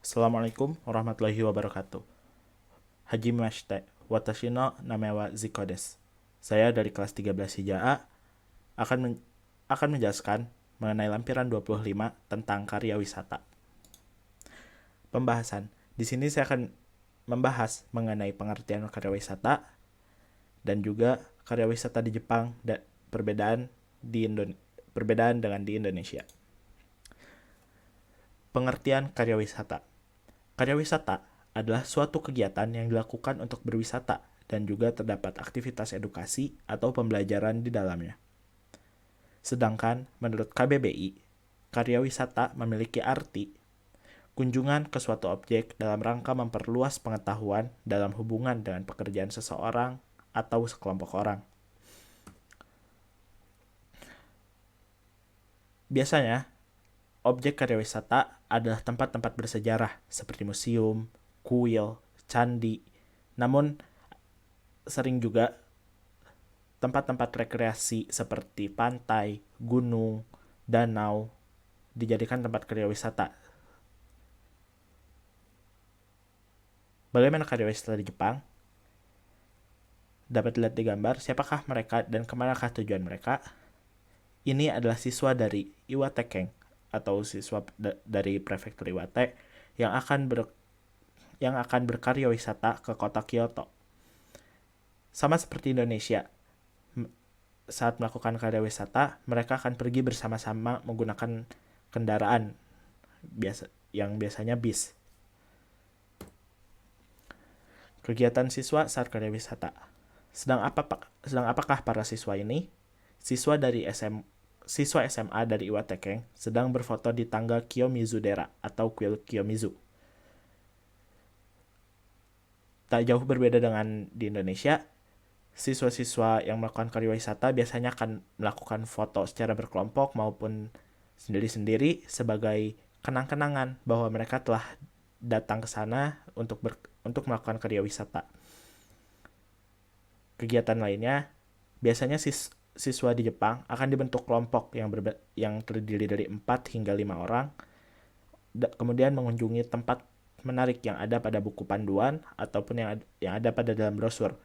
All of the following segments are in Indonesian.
Assalamualaikum warahmatullahi wabarakatuh. Hajimashite, watashi no name wa Ziko desu. Saya dari kelas 13 Hija'a akan menjelaskan mengenai lampiran 25 tentang karya wisata. Pembahasan. Di sini saya akan membahas mengenai pengertian karya wisata dan juga karya wisata di Jepang dan perbedaan dengan di Indonesia. Pengertian karya wisata. Karya wisata adalah suatu kegiatan yang dilakukan untuk berwisata dan juga terdapat aktivitas edukasi atau pembelajaran di dalamnya. Sedangkan menurut KBBI, karya wisata memiliki arti kunjungan ke suatu objek dalam rangka memperluas pengetahuan dalam hubungan dengan pekerjaan seseorang atau sekelompok orang. Biasanya, objek karya wisata adalah tempat-tempat bersejarah seperti museum, kuil, candi. Namun, sering juga tempat-tempat rekreasi seperti pantai, gunung, danau dijadikan tempat karya wisata. Bagaimana karya wisata di Jepang? Dapat dilihat di gambar siapakah mereka dan kemanakah tujuan mereka. Ini adalah siswa dari Iwate Ken atau siswa dari prefektur Iwate yang akan berkarya wisata ke kota Kyoto. Sama seperti Indonesia, saat melakukan karya wisata, mereka akan pergi bersama-sama menggunakan kendaraan yang biasanya bis. Kegiatan siswa saat karya wisata. Sedang apakah para siswa ini? Siswa SMA dari Iwate Ken sedang berfoto di tangga Kiyomizu-dera atau kuil Kiyomizu. Tak jauh berbeda dengan di Indonesia, siswa-siswa yang melakukan karya wisata biasanya akan melakukan foto secara berkelompok maupun sendiri-sendiri sebagai kenang-kenangan bahwa mereka telah datang ke sana untuk melakukan karya wisata. Kegiatan lainnya, biasanya siswa di Jepang akan dibentuk kelompok yang terdiri dari 4 hingga 5 orang, kemudian mengunjungi tempat menarik yang ada pada buku panduan ataupun yang ada pada dalam brosur.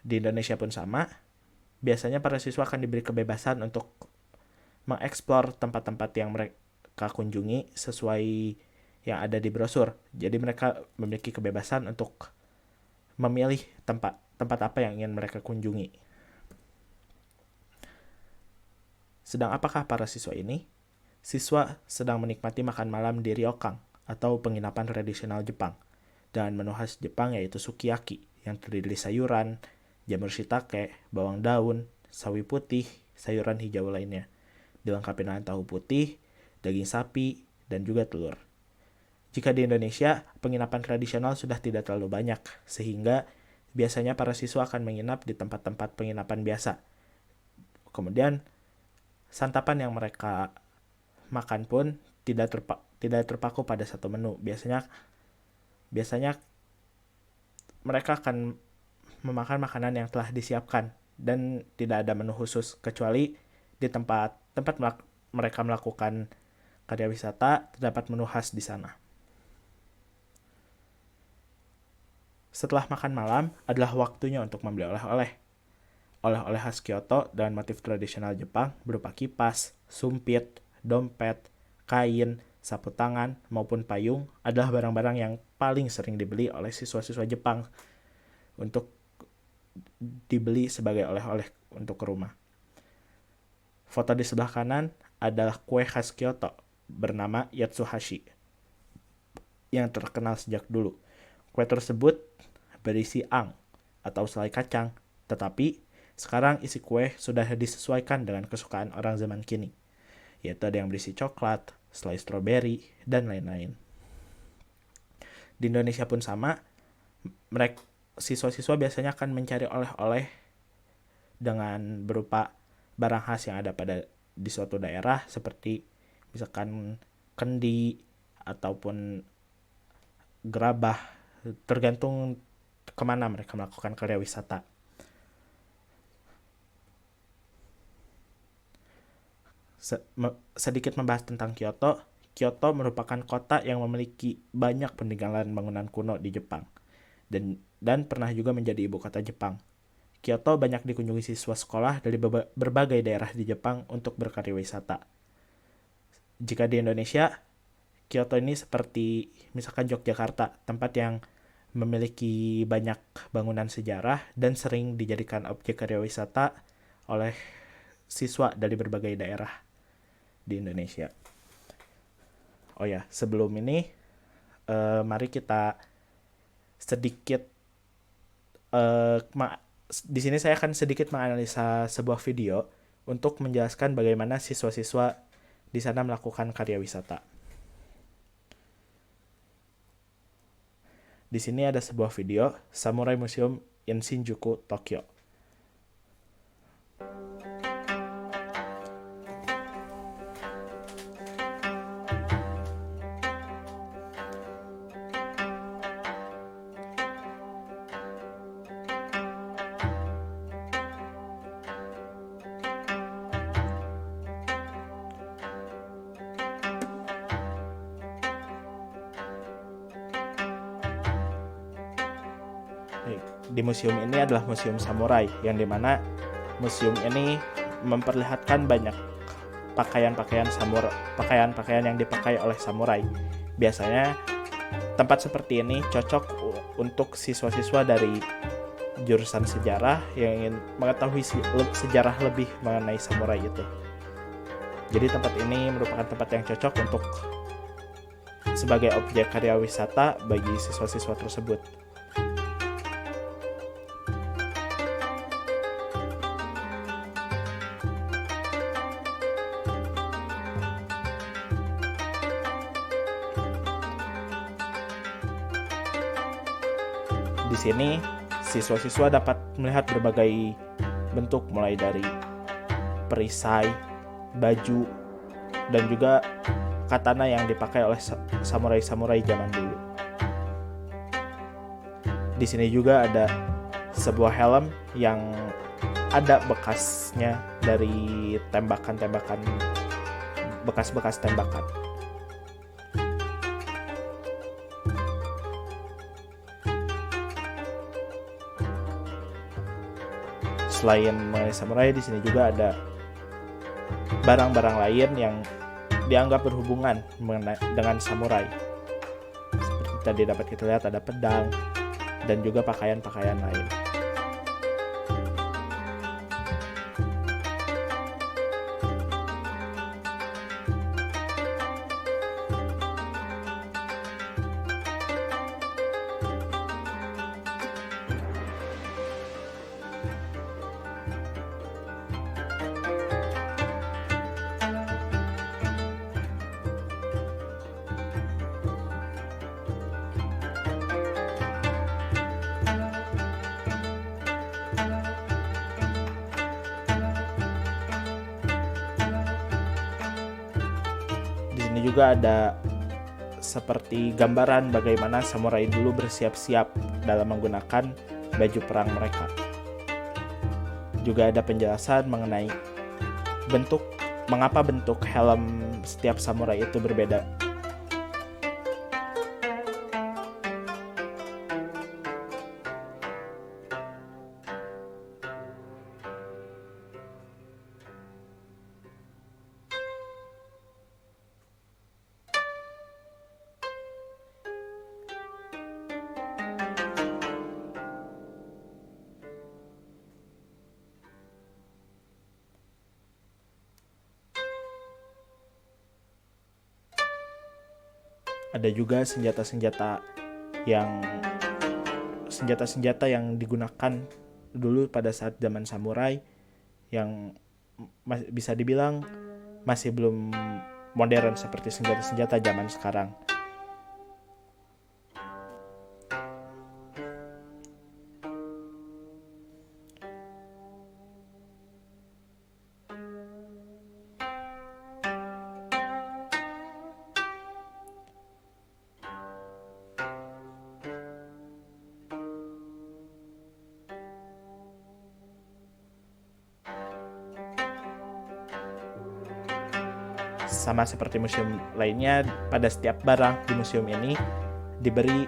Di Indonesia pun sama, biasanya para siswa akan diberi kebebasan untuk mengeksplor tempat-tempat yang mereka kunjungi sesuai yang ada di brosur. Jadi mereka memiliki kebebasan untuk memilih tempat apa yang ingin mereka kunjungi. Sedang apakah para siswa ini? Siswa sedang menikmati makan malam di ryokan atau penginapan tradisional Jepang dengan menu khas Jepang yaitu sukiyaki yang terdiri dari sayuran, jamur shiitake, bawang daun, sawi putih, sayuran hijau lainnya. Dilengkapi dengan tahu putih, daging sapi, dan juga telur. Jika di Indonesia, penginapan tradisional sudah tidak terlalu banyak, sehingga biasanya para siswa akan menginap di tempat-tempat penginapan biasa. Kemudian, santapan yang mereka makan pun tidak terpaku pada satu menu. Biasanya mereka akan memakan makanan yang telah disiapkan dan tidak ada menu khusus kecuali di tempat mereka melakukan karya wisata terdapat menu khas di sana. Setelah makan malam adalah waktunya untuk membeli oleh-oleh. Oleh-oleh khas Kyoto dengan motif tradisional Jepang berupa kipas, sumpit, dompet, kain, sapu tangan, maupun payung adalah barang-barang yang paling sering dibeli oleh siswa-siswa Jepang untuk dibeli sebagai oleh-oleh untuk ke rumah. Foto di sebelah kanan adalah kue khas Kyoto bernama Yatsuhashi yang terkenal sejak dulu. Kue tersebut berisi ang atau selai kacang, tetapi sekarang isi kue sudah disesuaikan dengan kesukaan orang zaman kini, yaitu ada yang berisi coklat, selai stroberi, dan lain-lain. Di Indonesia pun sama, siswa-siswa biasanya akan mencari oleh-oleh dengan berupa barang khas yang ada di suatu daerah seperti misalkan kendi ataupun gerabah, tergantung kemana mereka melakukan karya wisata. Sedikit membahas tentang Kyoto. Kyoto merupakan kota yang memiliki banyak peninggalan bangunan kuno di Jepang dan pernah juga menjadi ibu kota Jepang. Kyoto banyak dikunjungi siswa sekolah dari berbagai daerah di Jepang untuk berkarya wisata. Jika di Indonesia, Kyoto ini seperti misalkan Yogyakarta, tempat yang memiliki banyak bangunan sejarah dan sering dijadikan objek karya wisata oleh siswa dari berbagai daerah di Indonesia. Oh ya, sebelum ini mari kita sedikit di sini saya akan sedikit menganalisa sebuah video untuk menjelaskan bagaimana siswa-siswa di sana melakukan karya wisata. Di sini ada sebuah video Samurai Museum in Shinjuku, Tokyo. Di museum ini adalah museum samurai, yang dimana museum ini memperlihatkan banyak pakaian-pakaian yang dipakai oleh samurai. Biasanya tempat seperti ini cocok untuk siswa-siswa dari jurusan sejarah yang ingin mengetahui sejarah lebih mengenai samurai itu. Jadi tempat ini merupakan tempat yang cocok untuk sebagai objek karya wisata bagi siswa-siswa tersebut. Di sini, siswa-siswa dapat melihat berbagai bentuk mulai dari perisai, baju, dan juga katana yang dipakai oleh samurai-samurai zaman dulu. Di sini juga ada sebuah helm yang ada bekasnya dari tembakan-tembakan, bekas-bekas tembakan. Selain mengenai samurai, di sini juga ada barang-barang lain yang dianggap berhubungan dengan samurai. Seperti tadi dapat kita lihat ada pedang dan juga pakaian-pakaian lain. Di sini juga ada seperti gambaran bagaimana samurai dulu bersiap-siap dalam menggunakan baju perang mereka. Juga ada penjelasan mengenai mengapa bentuk helm setiap samurai itu berbeda. Ada juga senjata-senjata yang digunakan dulu pada saat zaman samurai yang bisa dibilang masih belum modern seperti senjata-senjata zaman sekarang. Sama seperti museum lainnya, pada setiap barang di museum ini diberi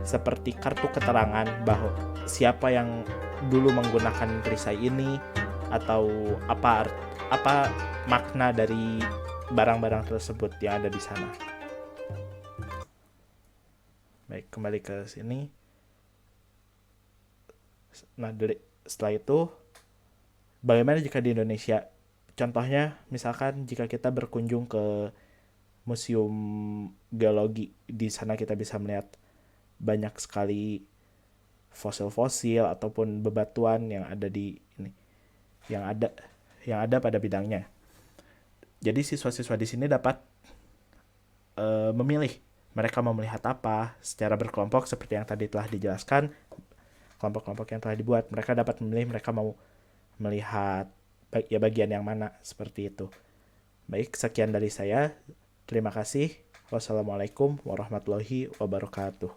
seperti kartu keterangan bahwa siapa yang dulu menggunakan perisai ini, atau apa makna dari barang-barang tersebut yang ada di sana. Baik, kembali ke sini. Nah, setelah itu, bagaimana jika di Indonesia? Contohnya, misalkan jika kita berkunjung ke Museum Geologi, di sana kita bisa melihat banyak sekali fosil-fosil ataupun bebatuan yang ada di ini, yang ada pada bidangnya. Jadi siswa-siswa di sini dapat memilih mereka mau melihat apa secara berkelompok seperti yang tadi telah dijelaskan. Kelompok-kelompok yang telah dibuat, mereka dapat memilih mereka mau melihat bagian yang mana, seperti itu. Baik, sekian dari saya. Terima kasih. Wassalamualaikum warahmatullahi wabarakatuh.